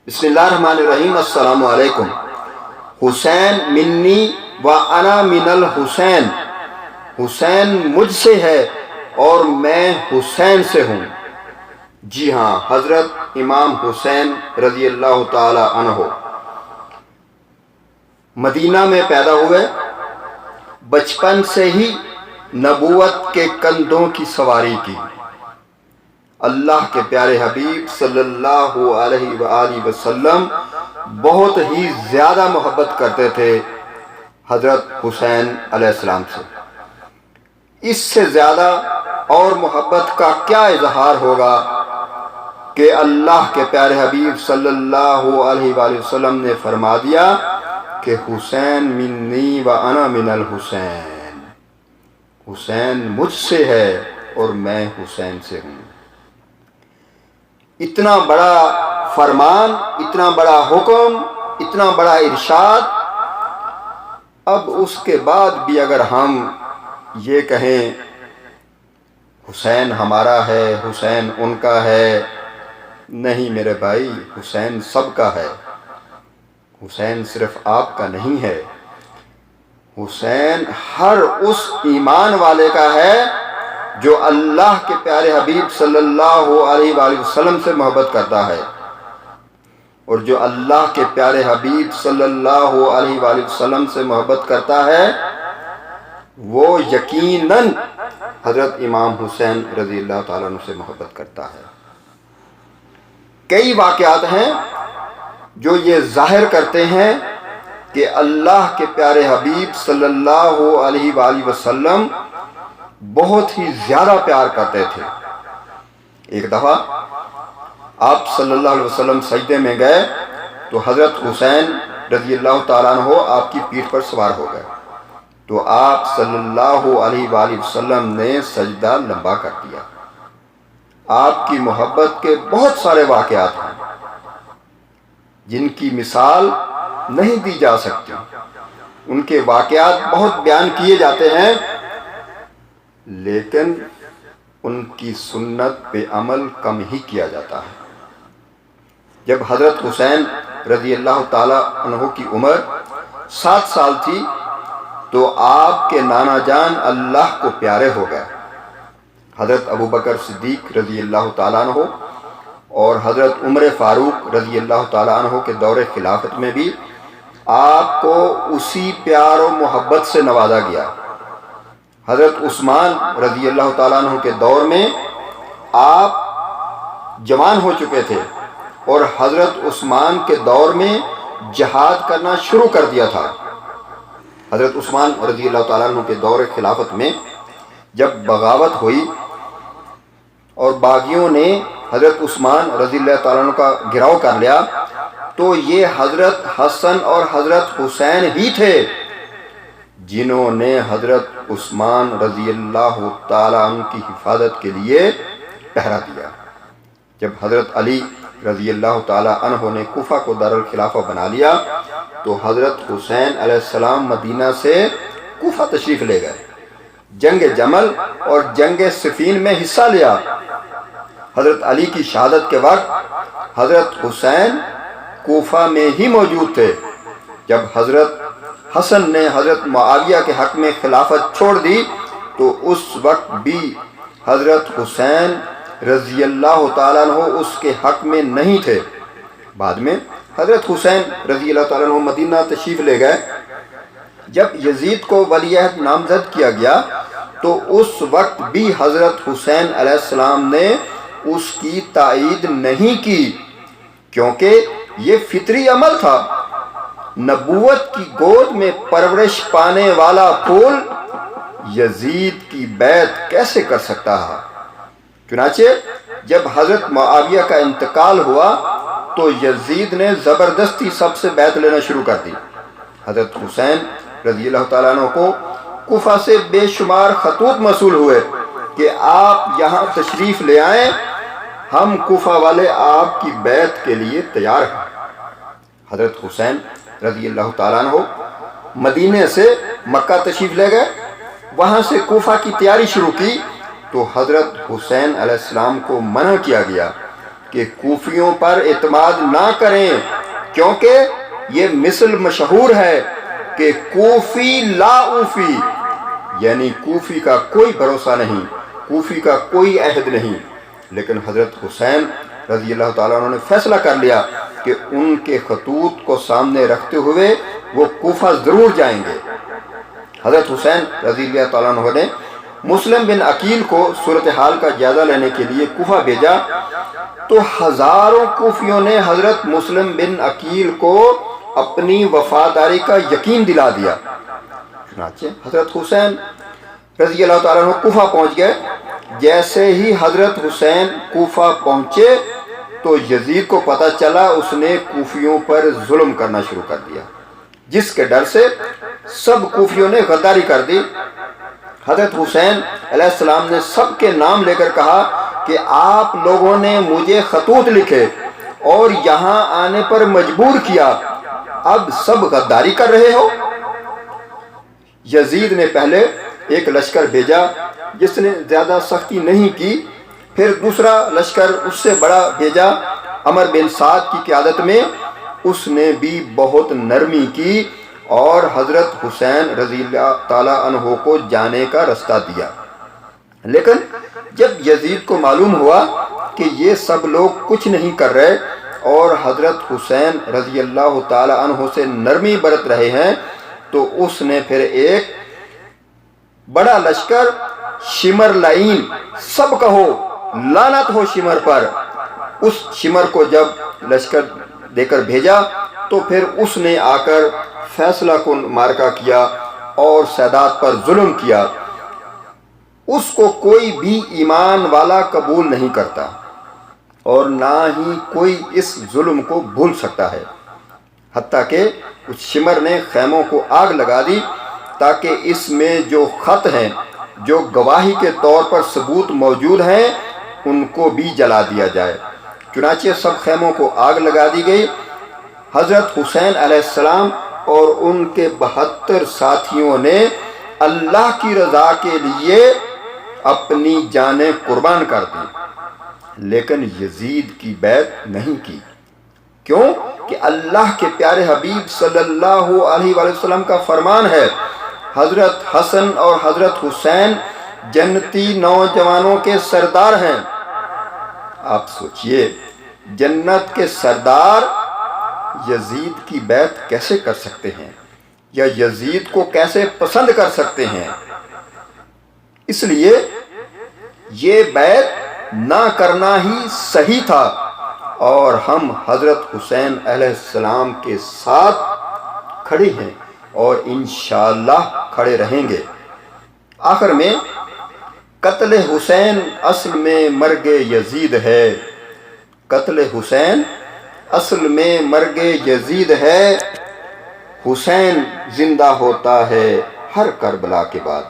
بسم اللہ الرحمن الرحیم۔ السلام علیکم۔ حسین منی و انا من الحسین، حسین مجھ سے ہے اور میں حسین سے ہوں۔ جی ہاں، حضرت امام حسین رضی اللہ تعالی عنہ مدینہ میں پیدا ہوئے۔ بچپن سے ہی نبوت کے کندھوں کی سواری کی۔ اللہ کے پیارے حبیب صلی اللہ علیہ وآلہ وسلم بہت ہی زیادہ محبت کرتے تھے حضرت حسین علیہ السلام سے۔ اس سے زیادہ اور محبت کا کیا اظہار ہوگا کہ اللہ کے پیارے حبیب صلی اللہ علیہ وآلہ وسلم نے فرما دیا کہ حسین منی و انا من الحسین، حسین مجھ سے ہے اور میں حسین سے ہوں۔ اتنا بڑا فرمان، اتنا بڑا حکم، اتنا بڑا ارشاد، اب اس کے بعد بھی اگر ہم یہ کہیں حسین ہمارا ہے، حسین ان کا ہے، نہیں میرے بھائی، حسین سب کا ہے۔ حسین صرف آپ کا نہیں ہے، حسین ہر اس ایمان والے کا ہے جو اللہ کے پیارے حبیب صلی اللہ علیہ وآلہ وسلم سے محبت کرتا ہے، اور جو اللہ کے پیارے حبیب صلی اللہ علیہ وآلہ وسلم سے محبت کرتا ہے وہ یقیناً حضرت امام حسین رضی اللہ تعالیٰ عنہ سے محبت کرتا ہے۔ کئی واقعات ہیں جو یہ ظاہر کرتے ہیں کہ اللہ کے پیارے حبیب صلی اللہ علیہ وآلہ وسلم بہت ہی زیادہ پیار کرتے تھے۔ ایک دفعہ آپ صلی اللہ علیہ وسلم سجدے میں گئے تو حضرت حسین رضی اللہ تعالیٰ عنہ آپ کی پیٹھ پر سوار ہو گئے، تو آپ صلی اللہ علیہ وآلہ وسلم نے سجدہ لمبا کر دیا۔ آپ کی محبت کے بہت سارے واقعات ہیں جن کی مثال نہیں دی جا سکتی، ان کے واقعات بہت بیان کیے جاتے ہیں، لیکن ان کی سنت پہ عمل کم ہی کیا جاتا ہے۔ جب حضرت حسین رضی اللہ تعالی عنہ کی عمر 7 سال تھی تو آپ کے نانا جان اللہ کو پیارے ہو گئے۔ حضرت ابوبکر صدیق رضی اللہ تعالیٰ عنہ اور حضرت عمر فاروق رضی اللہ تعالیٰ عنہ کے دور خلافت میں بھی آپ کو اسی پیار و محبت سے نوازا گیا۔ حضرت عثمان رضی اللہ تعالیٰ عنہ کے دور میں آپ جوان ہو چکے تھے اور حضرت عثمان کے دور میں جہاد کرنا شروع کر دیا تھا۔ حضرت عثمان رضی اللہ تعالیٰ عنہ کے دور خلافت میں جب بغاوت ہوئی اور باغیوں نے حضرت عثمان رضی اللہ تعالیٰ عنہ کا گھراؤ کر لیا تو یہ حضرت حسن اور حضرت حسین ہی تھے جنہوں نے حضرت عثمان رضی اللہ تعالیٰ عنہ کی حفاظت کے لیے پہرا دیا۔ جب حضرت علی رضی اللہ تعالیٰ عنہ نے کوفہ کو دارالخلافہ بنا لیا تو حضرت حسین علیہ السلام مدینہ سے کوفہ تشریف لے گئے، جنگ جمل اور جنگ صفین میں حصہ لیا۔ حضرت علی کی شہادت کے وقت حضرت حسین کوفہ میں ہی موجود تھے۔ جب حضرت حسن نے حضرت معاویہ کے حق میں خلافت چھوڑ دی تو اس وقت بھی حضرت حسین رضی اللہ تعالیٰ عنہ اس کے حق میں نہیں تھے۔ بعد میں حضرت حسین رضی اللہ تعالیٰ عنہ مدینہ تشریف لے گئے۔ جب یزید کو ولی عہد نامزد کیا گیا تو اس وقت بھی حضرت حسین علیہ السلام نے اس کی تائید نہیں کی، کیونکہ یہ فطری عمل تھا۔ نبوت کی گود میں پرورش پانے والا پھول یزید کی بیعت کیسے کر سکتا ہے؟ چنانچہ جب حضرت معاویہ کا انتقال ہوا تو یزید نے زبردستی سب سے بیعت لینا شروع کر دی۔ حضرت حسین رضی اللہ تعالیٰ عنہ کو کوفہ سے بے شمار خطوط موصول ہوئے کہ آپ یہاں تشریف لے آئیں، ہم کوفہ والے آپ کی بیعت کے لیے تیار ہیں۔ حضرت حسین رضی اللہ تعالیٰ عنہ مدینے سے مکہ تشریف لے گئے، وہاں سے کوفہ کی تیاری شروع کی تو حضرت حسین علیہ السلام کو منع کیا گیا کہ کوفیوں پر اعتماد نہ کریں، کیونکہ یہ مثل مشہور ہے کہ کوفی لا اوفی، یعنی کوفی کا کوئی بھروسہ نہیں، کوفی کا کوئی عہد نہیں۔ لیکن حضرت حسین رضی اللہ تعالیٰ عنہ نے فیصلہ کر لیا کہ ان کے خطوط کو سامنے رکھتے ہوئے وہ کوفہ ضرور جائیں گے۔ حضرت حسین رضی اللہ تعالیٰ عنہ نے مسلم بن عقیل کو صورتحال کا جائزہ لینے کے لیے کوفہ بھیجا، تو ہزاروں کوفیوں نے حضرت مسلم بن عقیل کو اپنی وفاداری کا یقین دلا دیا۔ چنانچہ حضرت حسین رضی اللہ تعالیٰ عنہ کوفہ پہنچ گئے۔ جیسے ہی حضرت حسین کوفہ پہنچے تو یزید کو پتہ چلا، اس نے کوفیوں پر ظلم کرنا شروع کر دیا، جس کے ڈر سے سب کوفیوں نے غداری کر دی۔ حضرت حسین علیہ السلام نے سب کے نام لے کر کہا کہ آپ لوگوں نے مجھے خطوط لکھے اور یہاں آنے پر مجبور کیا، اب سب غداری کر رہے ہو۔ یزید نے پہلے ایک لشکر بھیجا جس نے زیادہ سختی نہیں کی، پھر دوسرا لشکر اس سے بڑا بھیجا عمر بن سعد کی قیادت میں، اس نے بھی بہت نرمی کی اور حضرت حسین رضی اللہ تعالیٰ عنہ کو جانے کا رستہ دیا۔ لیکن جب یزید کو معلوم ہوا کہ یہ سب لوگ کچھ نہیں کر رہے اور حضرت حسین رضی اللہ تعالیٰ عنہ سے نرمی برت رہے ہیں، تو اس نے پھر ایک بڑا لشکر شمر لعین، سب کہو لعنت ہو شمر پر، اس شمر کو جب لشکر دے کر بھیجا تو پھر اس نے آ کر فیصلہ کن معرکہ کیا اور سادات پر ظلم کیا۔ اس کو کوئی بھی ایمان والا قبول نہیں کرتا اور نہ ہی کوئی اس ظلم کو بھول سکتا ہے، حتیٰ کہ اس شمر نے خیموں کو آگ لگا دی تاکہ اس میں جو خط ہیں، جو گواہی کے طور پر ثبوت موجود ہیں، ان کو بھی جلا دیا جائے۔ چنانچہ سب خیموں کو آگ لگا دی گئی۔ حضرت حسین علیہ السلام اور ان کے 72 ساتھیوں نے اللہ کی رضا کے لیے اپنی جانیں قربان کر دی، لیکن یزید کی بیعت نہیں کی۔ کیوں؟ کہ اللہ کے پیارے حبیب صلی اللہ علیہ وآلہ وسلم کا فرمان ہے، حضرت حسن اور حضرت حسین جنتی نوجوانوں کے سردار ہیں۔ آپ سوچئے، جنت کے سردار یزید کی بیعت کیسے کر سکتے ہیں، یا یزید کو کیسے پسند کر سکتے ہیں؟ اس لیے یہ بیعت نہ کرنا ہی صحیح تھا، اور ہم حضرت حسین علیہ السلام کے ساتھ کھڑے ہیں اور انشاءاللہ کھڑے رہیں گے۔ آخر میں قتل حسین اصل میں مرگ یزید ہے، قتل حسین اصل میں مرگ یزید ہے، حسین زندہ ہوتا ہے ہر کربلا کے بعد۔